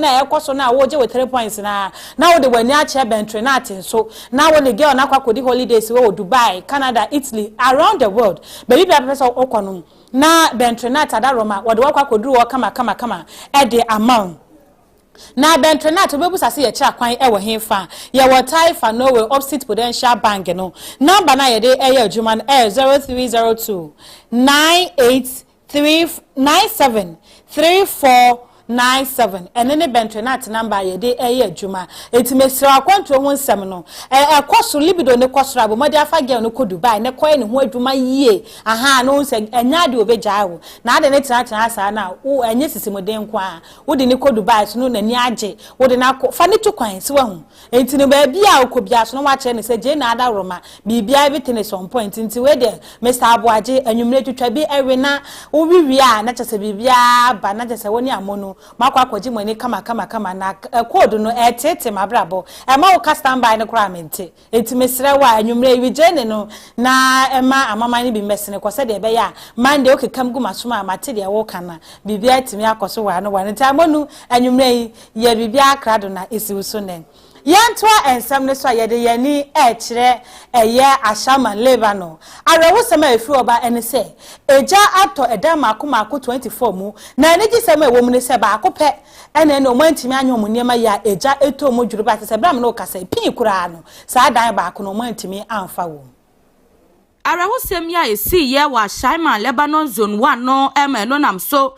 na wo je with 3 points na wo de wani a kire bentre na atenso na wo ne girl na kwakodi holidays we Dubai Canada Italy around the world baby person okono na bentrenat adaroma wode wakwa koduru wo kama the amount na bentrenat obebu sase ye kira kwan ewo henfa ye wotai fa Norway opposite Prudential Bank no number na ye de adwuma no 0302 98373497 ene ne bentrenat number ye de adwuma etimesira akwanto ho nsem no ekoso libido ne kosoro abomodi afa girl no ko Dubai ne koye ne ho adwuma yie aha no nse enya de obegyawo na ade ne tena asa na wo enye sisimoden kwa wo de ne ko Dubai so no nani age wo de na fa ne to kwan se wahu enti ne ba bia okobia so no wa kire ne se je na ada roma bibia bi tene some point enti we de Mr. Abuaje anwumre twitwa bi ewe na wo wiwi a na chese bibia ba na chese woni amono no makwa akwaji mo ni kama na code no tete mabrabo ma wo ka standby no kra mente enti mesre wa anwumre wi jene no na ma amama ni bi mesene ko se de be ya mande okekam gu masoma amate de wo kana bibia timi akoso wa no ta monu anwumre ye bibia akrado na esiwuso nen Yantwa ensam ne so yede yani kire eye Ashaiman Lebanon R00MS efi oba ene se eja ato edama akomako 24 mu na ene gi sema ewo mu ne se ba akopɛ ene no mantimi anyo mu niema ya eja eto mu dwuru ba se bram no kasa pin kura no saa dan ba akono mantimi amfa wo R00MS ya esi ye wa Ashaiman Lebanon Z0NE no no nam so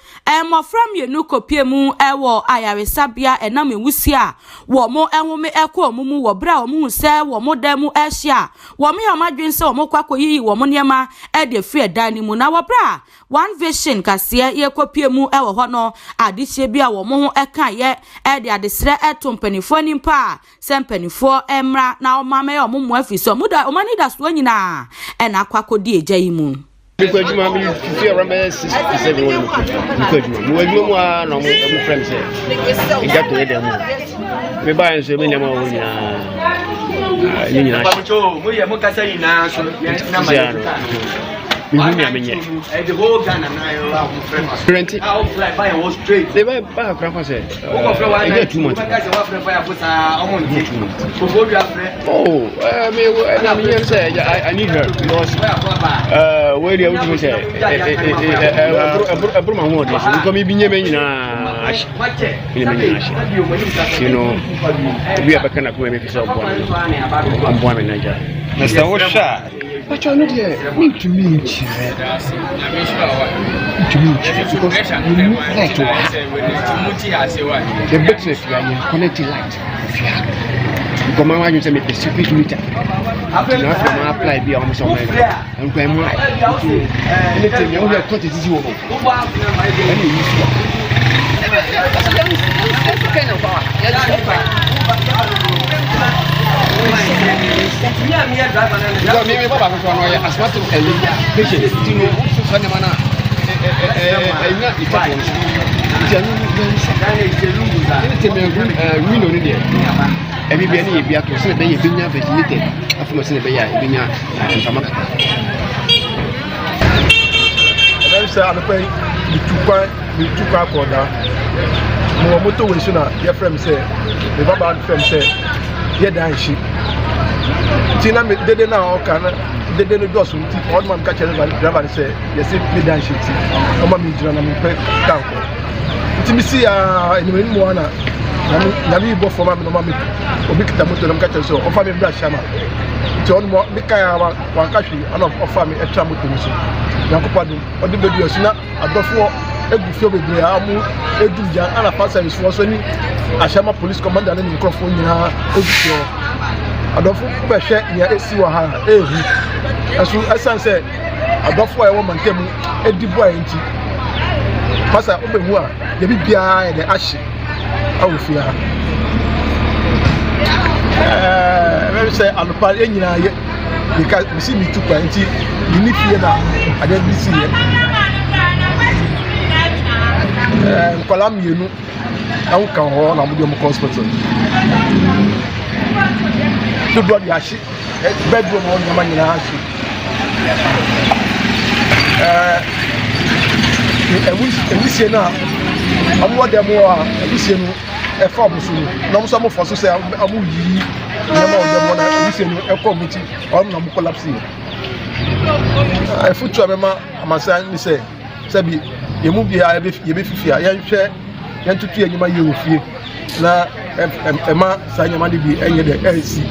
mofram yenu kopie mu ewo ayaresabia enam ewusi a wo mo enwome ekọ omumu wo bra omu se wo mo demu ehia wo me amadwen se wo mo kwakoyi wo mo niema de free edan ni mu na wo bra one vision kase ye kopie mu ewo ho no adihye bia wo mo ho eka ye de adesre eto mpanifo nimpa se mpanifo emra na o mama ye o mo afiso mu da o mani da so nyina akwakodi eja yimu because you want me to feel around 67 one because you want you want no more friends here you got to hear them me buy so me nyama wo nyina pamucho mo ye mo kasa nyina so na ma the whole Ghana now friends I'll fly by was straight they buy crap say I get 2 months oh me say I need her because where the ultimate say Bruma won this because me binye me nyina you know we are back na ko me fisa on me Niger Mr. Osha but you know there need to meet because you like to the business you are connecting light because my wife say me the secret meter now from apply be almost on and go am right anything you want to this woman kind of power because maybe Papa was on as much as patient you know so na mana not we know there every any be to say be binya ventilated after say be ya binya information then say I pay the two car corner mo moto we so na your friend say the baba friend say ye dan shi tina me dede na o kana dede no just unti all man catch driver say yes me dan shi ti o ma me jira na me pe down ko nti mi si enime ni mo na na mi bo for ma me no ma me obi kita moto na catch so o fa me bra shama nti on mo me kai wa catch ana o fa me extra moto ni so yakopado o de be du so na adofo egufio bebre amu eduja ana pasa is for so ni Ashaiman police commander na microphone nyina egufio adofo behwe nya esi wa ha ehu asu asan se adofo e wo mantem edibo anti pasa obehu a ye bibia e de ahye awofia we say alupa enyina ye because we see me too anti you need fear na ade bi si ye kolam yenu an kan ho na mu hospital to do the ashi bedroom on the man in ashi we see na amu dem wa we see no e fa obusu no so mo foso say amu yi na mo dem na we see no e ko muti o na mo collapse e futu amema amasa ni say sabi yemu bia ye be fifia ye hwe ye tutu enyuma ye ofie na ema sa nyama de bi enye de AC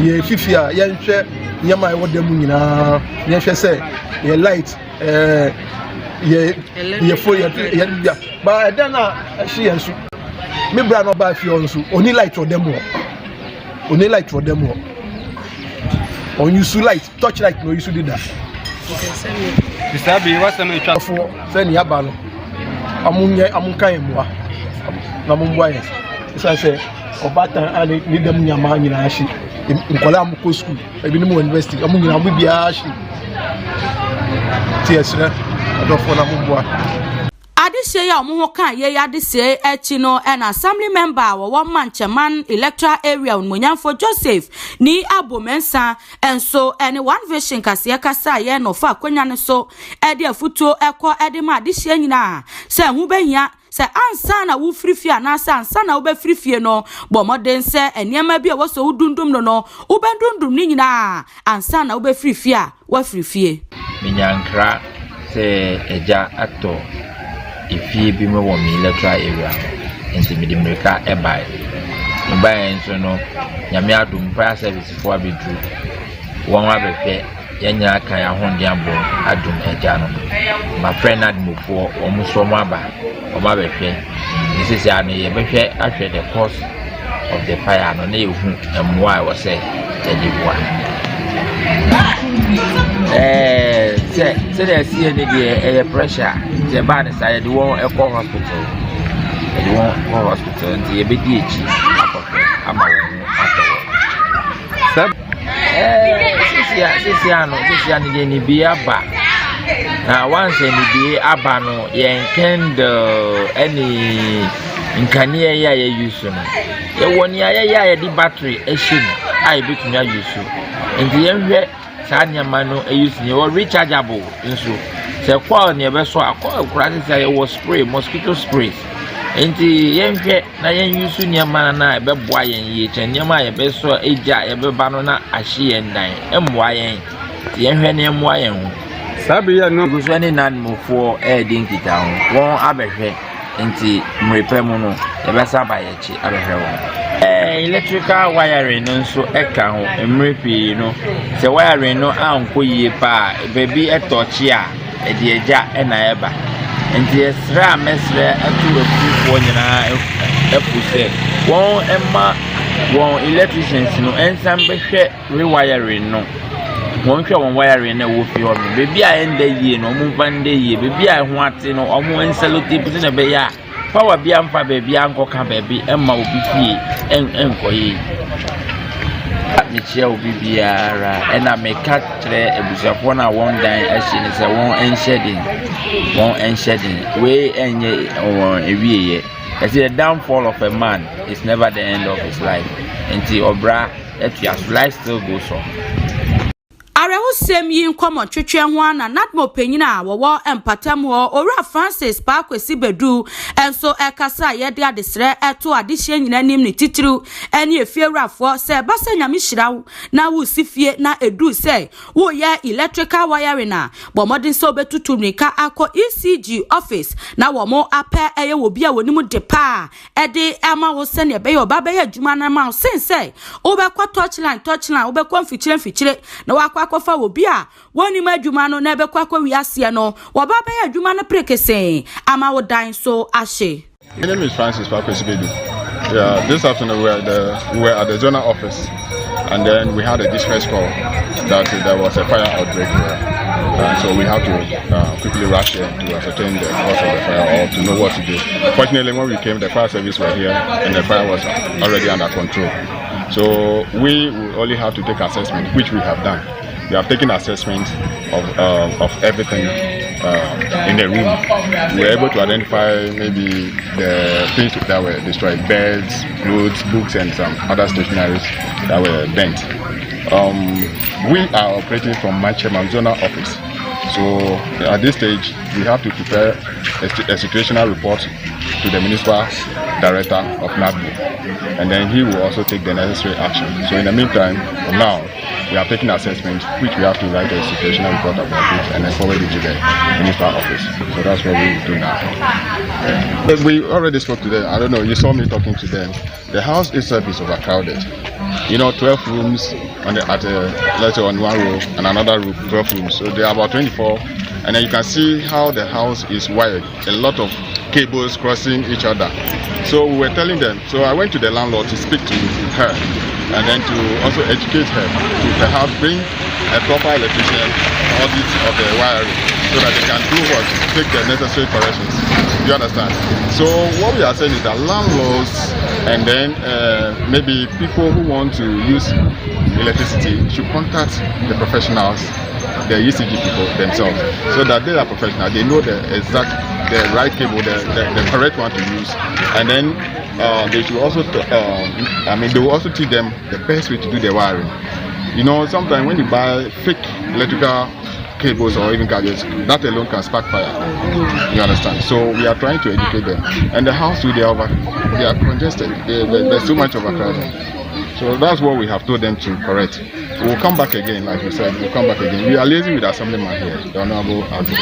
ye fifia ye hwe nyama e wodam nyina ye hwe se ye light ye fo ye bia ba eda na hye ye nsu me bra no ba fie onsu oni light wodam ho oni light wodam ho on use light touch light no use did that Mr. B what's the name for send ya ba no amunkan emwa na mumwa yes so say obatan ani ni dem nyama nyina ahye nkola amko school ebi ni mo university amu nyina bibia ahye tiesre adofo na mumwa adehye ya omo ho kan ye adehye echi no an assembly member wo Ashaiman electoral area Onmonyamfo Joseph ni abomensa enso ene one vision kase kasa ye no fa akwanya ne so e de afutuo ekọ e de ma adehye nyina se hu behia se ansa na wo frifie na ansa na wo be frifie no bo moden se eniema bi wo so udundum no wo be dundum ni nyina ansa na wo be frifie a wo frifie minyankra se eja ato ifie bi me wo mi electoral area enti mi dimreka ebai mbaye nso no nyame adum fire service fo abedu won abehwe yenya kan ahonde abo adum eja no ma friend admofo omuso mo aba o ma behwe nisisi anu ye behwe ahwe the cause of the fire no na ehu emwa wo se ejiboa se there see any the pressure the bad side the one eco hospital the one hospital and the bedi echi ama won ato sisi anu ni bi aba na once ni bi aba no yen candle any nkania ya use no ye woni ya di battery ehim ai betumi use ndi yenhwe sanya no use ni o rechargeable nso se kwa ni ebe so akọ kura se ye spray mosquito sprays enti yenhwe na yen use ni na ebe boa yen ye chenyama ye be so eja ebe ba no na ahye yen dan emboa yen yenhwe na emboa yen ho sabi ya no guso ni nan mofo din kita ho won abehwe enti mrepemu no ebe saba ye chi abehwe won electrical wiring nso eka ho emrepi no se wiring no anko yie pa baby etochi a edi eja na eba enti esra mesre atu efu nyina efuse won emma won electricians no ensam behwe rewiring no won hwe won wiring na wo fi ho no baby a ende yie no mo mfande yie baby a ho ate no omo enselotape na be ya power bia mfa baby anko ka baby emma obi fie enkoyi michia obi biara ena meka tre ebusuafo na won dan ahye ne se won ensheding we enye won ewieye the downfall of a man is never the end of his life until obra etuas life still goes on. Areho sem yi nkomo twetwe ho ana natmo panyina wo empatam ho owura Francis Pakwesi Bedu enso ekasa ye de adesre eto adehye nyina nim ni titiru ene efiewrafo se basa nyame hyirawo na wo sifie na edu se wo ye electrical wiring na bo modern so betutu nika akọ ECG office na wo mo ape eye wo bia wonimu depa ede ama wo se ne be yo baba ye adwuma na ma sense wo be kwa touchline wo be kwa mfikyire na wakwa kofa obi a woni madwuma no na bekwa wiase no wo baba ya adwuma no prekese ama wo dan so ahye. My name is Francis Pakwesi Bedu. Yeah, this afternoon we were at the zonal office, and then we had a distress call that there was a fire outbreak here, and so we had to quickly rush here to ascertain the cause of the fire or to know what to do. Fortunately, when we came, the fire service were here, and the fire was already under control. So we will only have to take assessment, which we have done. We have taken assessment of everything in the room. We were able to identify maybe the things that were destroyed: beds, clothes, books, and some other stationaries that were bent. We are operating from Ashaiman zonal office. So at this stage, we have to prepare a situational report to the municipal director of NABU, and then he will also take the necessary action. So in the meantime, for now, we have taken assessment, which we have to write a situational report about it and then forward it to the municipal office. So that's what we will do now. But we already spoke to them. I don't know, you saw me talking to them. The house itself is overcrowded. 12 rooms let's say on one row, and another room, 12 rooms. So there are about 24. And then you can see how the house is wired. A lot of cables crossing each other. So we were telling them. So I went to the landlord to speak to her, and then to also educate her to perhaps bring a proper electrician audit of the wiring so that they can do what? Take the necessary corrections. You understand? So what we are saying is that landlords and then maybe people who want to use electricity should contact the professionals, the ECG people themselves, so that they are professional. They know the exact the right cable, the correct one to use, and then they should also, they will also teach them the best way to do the wiring. You know, sometimes when you buy fake electrical cables or even gadgets, that alone can spark fire. You understand? So we are trying to educate them. And the house too, they are congested. There's too much overcrowding. So that's what we have told them to correct. We'll come back again, like you said, we'll come back again. We are liaising with Assemblyman here, the Honorable Abby,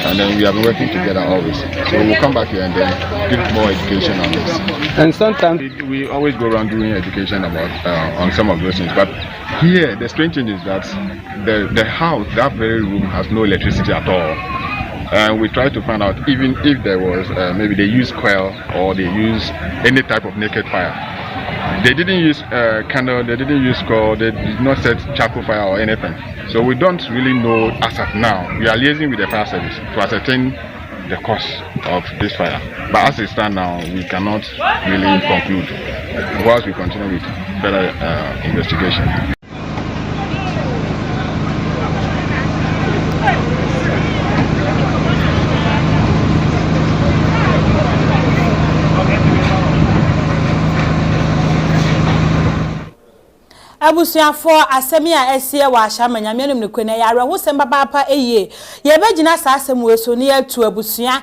and then we have been working together always. So we'll come back here and then give more education on this. And sometimes we always go around doing education about on some of those things. But here, the strange thing is that the house, that very room, has no electricity at all. And we try to find out even if there was, maybe they use coil or they use any type of naked fire. They didn't use candle, they didn't use coal, they did not set charcoal fire or anything. So we don't really know as of now. We are liaising with the fire service to ascertain the cause of this fire. But as it stands now, we cannot really conclude whilst we continue with further investigation. abusuafo asemi a esie wa Ashaiman nyame no kwene ya areho semba papa eye ye begina sa asem weso ne atu abusua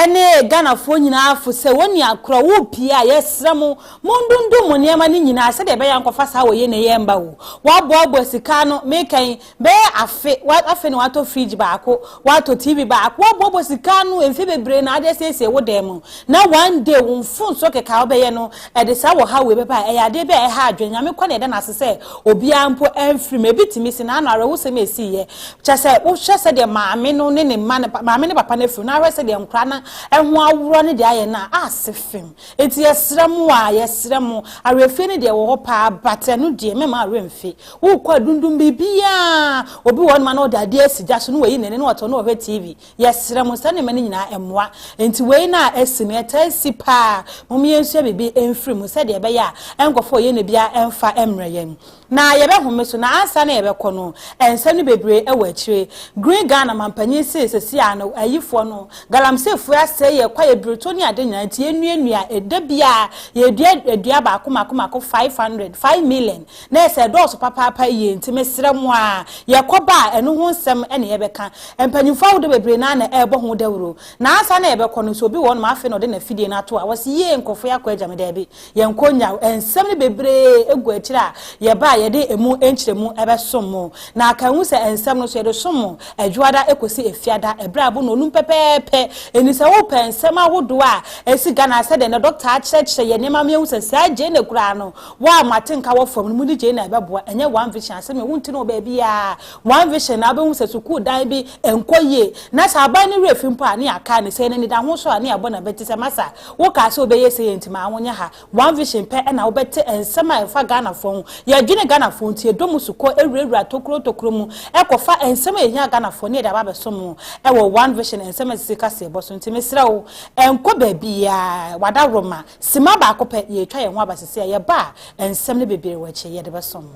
ene ganafo nyina afo se woni akro wo pia yesrem mondundu mo niema ni nyina se de be yankofa sa wo ye ne yemba wo wa bobo sika no mekan be afe ne wato fridge baako wato TV baako wa bobo sika no emfe bebre na ade sese wo dem na one day wo mfun so keka wo be ye no e de sa wo ha we be ba e ya de be e ha adwen nyame kwa ne de na sese obi ampo enfri me bitimi si na R00MS ye chese wo hwese de maame no ne ne maame ne papa na fru na hwese de nkra na ehwo awuro ne de aye na asefem enti yesremu arefie ne de wo pa batenu de mema aremfi wo kwa dundum bibia obi won ma no da de asija so no we ne ne oto no hwe TV yesremu sane mane nyina emwa enti we na esime etasi pa momiensu bibi enfri mu se de be ya enkofo ye ne bia emfa emre yen na yebe homeso na ansa na yebe kono ensanu bebre ewa chire green Ghana mampanyi sesesi ano ayifo no galamsefu ase ye kwa yebruto ni ade nyina tie enua edabia ye dua ba akoma 5 million na ese dose papa ye ntime sremu a ye koba eno ho nsem ene yebe ka empanyifo awde bebre na ebo ho dawuro na ansa na yebe kono so obi won ma afi no de na fidie na to a wasi ye nkofo yakwa agame bi ye nkonya ensem ne bebre egu achira ye ba ye de emu enchiremu ebe somo na aka hu se ensem no so ye de somo adwada ekosi efiada ebrabo no num pepepe enise wo pensem awodo a esi Ghana se de na doctor achire ye nema me hu se sa je na kura no wa matenka wo fam no mu je na ebeboa enye one vision asem wunti no ba bia one vision na be hu se suku dan bi enkoye na sa ba ni refi mpo ani aka ni se ni da ho so ani abo na beti se masa wo ka se obeye se yentima anwonya ha one vision pe na wo beti ensem a efa Ghana fon ye dwene Ghana fon tie domu suko ewurawura tokuro mu ekofa ensem ehia Ghana fon ne da ba besomo ewo one vision ensem sika se boso ntime srawo enko ba bia wada roma sima ba akopɛ ye twa ye ho abasese ye ba ensem ne bebere wache ye de besomo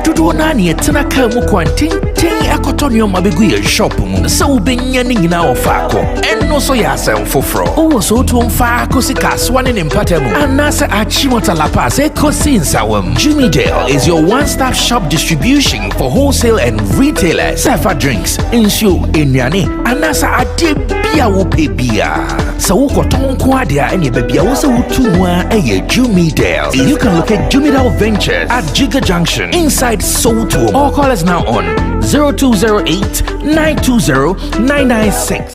Tudo nani etena ka mu kwanten akotonyo mabegu ye shop mu se ubenya ni nyina ofako enno so ya asem foforo owo so to mfa akosi kaswa ne mpatamu anasa achimota la pass ekosi nsawam Jumidale is your one-stop shop distribution for wholesale and retailers safa drinks insure enyane anasa ade bia wo pebia so wo koton ko ade a ene bebia wo se wutu a eye Jumidale. You can locate Jumidale Ventures at Giga Junction inside Soto or call us now on 0208-920-996.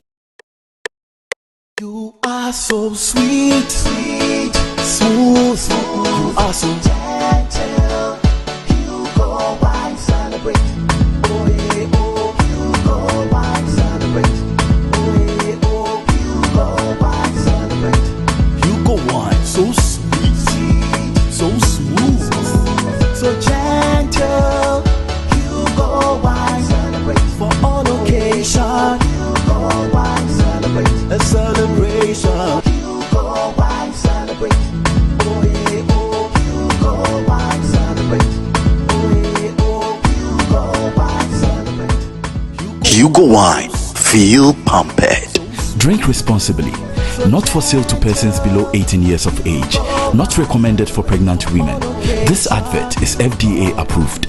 You are so sweet, sweet, smooth, smooth. You are so gentle. You go wine celebrate. Oh yeah, oh you go wine celebrate. Oh yeah, oh you go wine celebrate. You go wine so sweet, sweet, so smooth, so gentle. Oh yeah, oh, Hugo wine celebrate. Oh yeah, oh, Hugo wine celebrate. Hugo wine, feel pampered. Drink responsibly. Not for sale to persons below 18 years of age. Not recommended for pregnant women. This advert is FDA approved.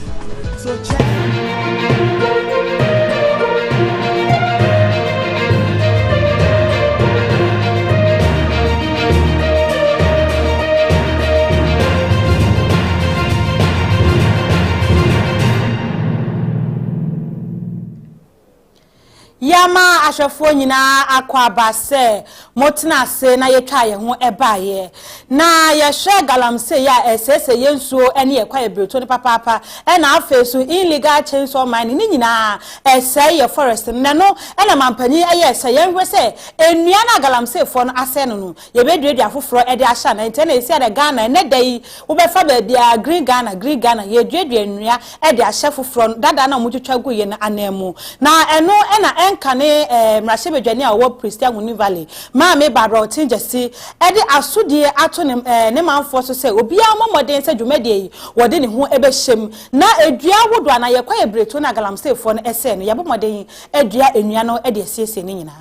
Yama ashafo nyina akwaba se motina se na yetwa ye ho ebaye na ye hwe galamse ya esese yensuo ene ye kwa ebreto ne papa na afesu illegal chainsaw mining ni nyina ese ye forest ne no ena mampani aye ese ye hwe se enua na galamse fo no ase no ye beduadu afoforo e de ahya na ente na esi ade Ghana ne dai wo be fa ba bia green Ghana ye duadu enua e de ahya foforo dada na mutwetwa gu ye na anemu na eno ena Kane Mrashebedwani a wo Z0NE Valley ma me babra otinjesi e de asodie ato ne manfo so se obi a momoden se dwumade wode ne ho ebehiem na edua wodo na ye kwa ebreto na galamsefo no ese no ye bomoden edua enua no e de siesie ne nyina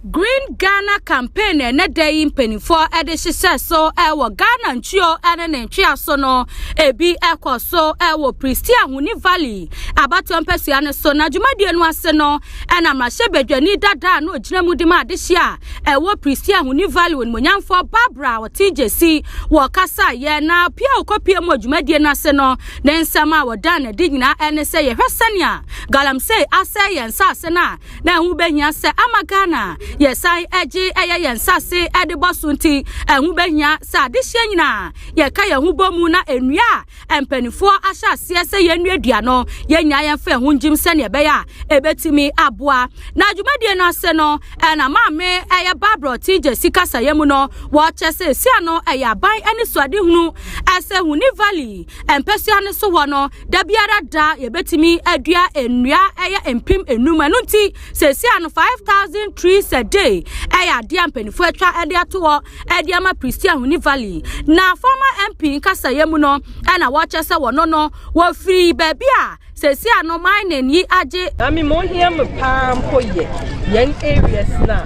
Green Ghana campaign na day penifo ede hye so wo Ghana ntuo ene ne ntwea so no ebi ekoso wo Z0NE Valley abato mpesua ne so na dwumadie no ase no ena Mrashebedwani dada na ogina di ma de hye a wo Z0NE Valley won monyamfo Barbara wotijesi wo kasa ye na pia okopie mo dwumadie no ase no ne nsama wo dan na di nyina ene se ye hwesania galamse ase ye nsa ase na hu behia se amagana Yesai eji yensase ede bosunti hu behia sa de hye nyina ye ka ye hu bomu na enua empanifo ahyase se ye nuadua no ye nya ye fa hu njim se ne be ya ebetimi aboa na dwumadie no ase no na maame eye Barbara tije sikasa ye mu no wo chese sia no eye aban ene suade hunu ase Z0NE Valley empesua ne so wo no da biara da ye betimi adua enua eye empim enum anu nti se sia no 5,000 trees a day aya dia mpanifo atwa ede ato ede ama Z0NE Valley na former MP nkasa yemu no na wo chese wo no wo free baby a sesi ano mine ni age ami mo hia me pa mpoye yen areas na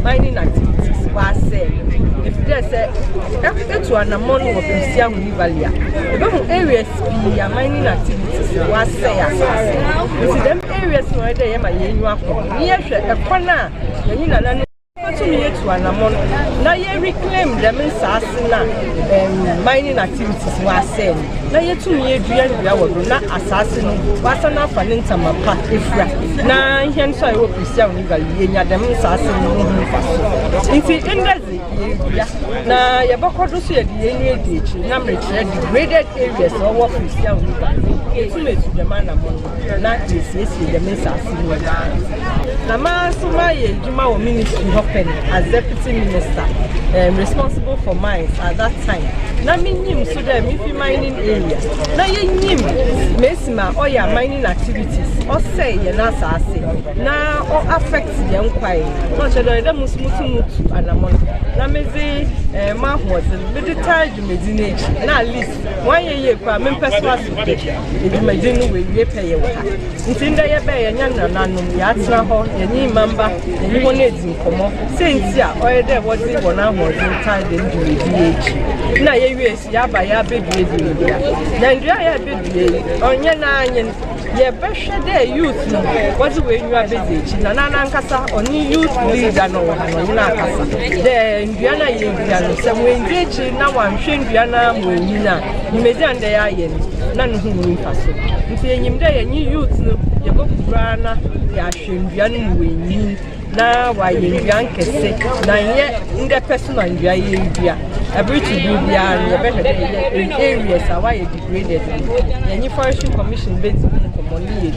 mining activities wa say if there say to anamon wo Z0NE Valley ebe ho areas bi mining activities wa say asase if them areas no dey ma yenyu akọ ni ye hwe ekwana yenyi nana to me to anamon na ye reclaim them sase na mining activities wa say na ye to me dua wodo na asase no wasa na fa ne ntama pa efura na hien so ayo Z0NE Valley ye nya dem sase no ho fa nti indezi ye dua na ye bokodo so ye de ye nwe de echi na mrekire degraded areas owo Z0NE Valley ye to me to dem anamon na esiesie dem sase no na ma so ma ye djuma wo ministry hopen as deputy minister responsible for mines at that time na minim so there me fi mining area na ye nyim mesima oya mining activities o say ye na asase na o affect ye nkwai no chedo de musumutu anamon na mezi ma hoze medical medicine na at least one ye kwa me personal medicine we ye pay wa ntinda ye be ye nya nananum ya tra ho ye nyi mamba ye nyi ho na edi komo sentia o de wodi wona hoze tide ndidi na ye wiesi ya ba ya bedue ya na ndua ya bedue onye na anyen ye behwe de youth no wodi we nwa bezechi na nkasa oni youth leader no wa no na akasa de ndua na ye ndua no se mwenjechi na wanhwe ndua na mwenyi na nimezi ande ya ye na no hu ni faso nti enyim de ye nyi youth no ye bokura na ya hwe ndua no mwenyi na wa ye ndua nkese na ye nde personal ndua ye ndua every to do the areas are why degraded. Any forestry commission based commonly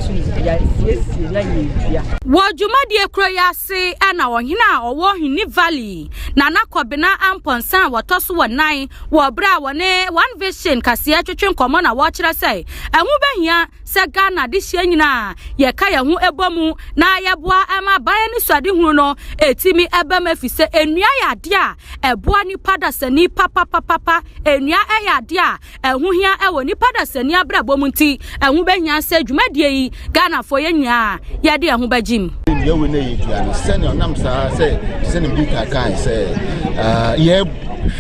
Wajumadi Kroyasi and our Hina or Wahini Valley. Nana Kwabena Amponsan, what Tosu 9, Wabra Wane, one vision, Cassiatron Common, a watcher say, and Wubania, Sagana, this Yenina, Yakaya, who ebomu, na Yabwa, Ama, Bayani Sadi Huno, a Timmy Ebamefise, and Yaya dia, a Buani Padasani, Papa, and Ya dia, and who here, Ewani Padasania Brabomunti, and Wubenya said, Jumedia, Ghana for Yenya, Yadia Hubajim. You will need to send your Namsa, say, send him big guy, say,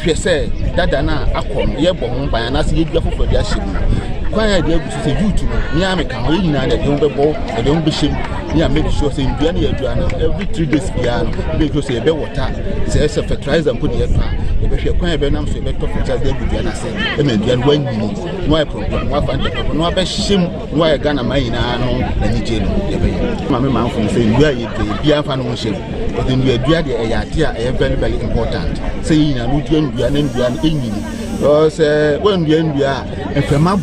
she say, Dadana, Aquam, Yabon, by an acid for their ship. Quite able to say you to Yamaka, that don't be ball, and don't be ship, near make sure saying every 3 days piano, make you say a bit water, says a fertilizer and put the air. If you're quite a benam, so better for just there with the answer, and then when you need, no problem, no find the problem, no best shim, no I gonna mine, and jail. Mamma man from saying, where you be a fan ship, but then we are very, very important. Saying, I would be an Indian, because when we are, if a map.